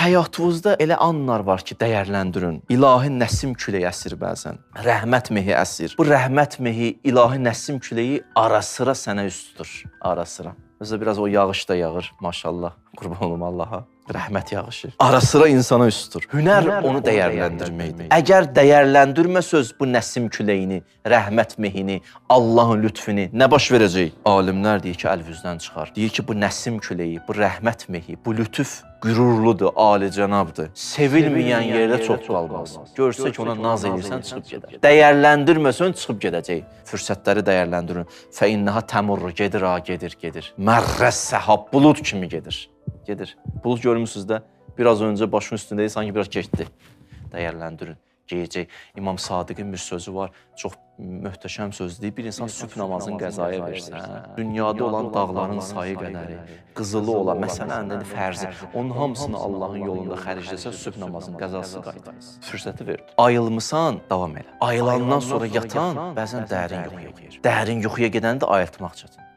Həyatınızda elə anlar var ki, dəyərləndirin. İlahi nəsim küləyi əsir bəzən. Rəhmət mehi əsir. Bu rəhmət mehi, ilahi nəsim küləyi ara sıra sənə üst tutur. Ara sıra. Özə biraz o yağış da yağır, maşallah. Qurban olum Allaha. Rəhmət yağışı. Ara sıra insana üst tutur. Hünər onu dəyərləndirməkdir. Əgər dəyərləndirmə söz bu nəsim küləyini, rəhmət mehini, Allahın lütfini nə baş verəcək? Alimlər deyir ki, əlvüzdən çıxar. Deyir ki, bu nəsim küləyi, bu rəhmət mehi, bu lütuf qürurludur, alicənabdır. Sevilməyən yerdə çox qalmaz. Görsə ki, ona naz edirsən, çıxıb gedər. Dəyərləndirməsən, çıxıb gedəcək. Fürsətləri dəyərləndirin. Fəinnəha təmurru, gedir, gedir. Mərrəs səhab, bulud kimi gedir. Gedir. Bulud görmüsünüz də, biraz öncə başın üstündəydi, sanki biraz keçdi. Dəyərləndirin, geyəcək. İmam Sadiqin bir sözü var, çox möhtəşəm sözdür. Bir insan sübh namazını qəzaya versə, dünyada olan dağların sayı qədəri, qızılı olan, məsələn, fərzi, onun hamısını Allahın yolunda xərcləsə, sübh namazının qəzası qayıdır. Fürsəti verir. Ayılmısan, davam elə. Ayılandan sonra yatan bəzən dərin yuxuya gedir. Dərin yuxuya gedəni də ayıltmaq çətin.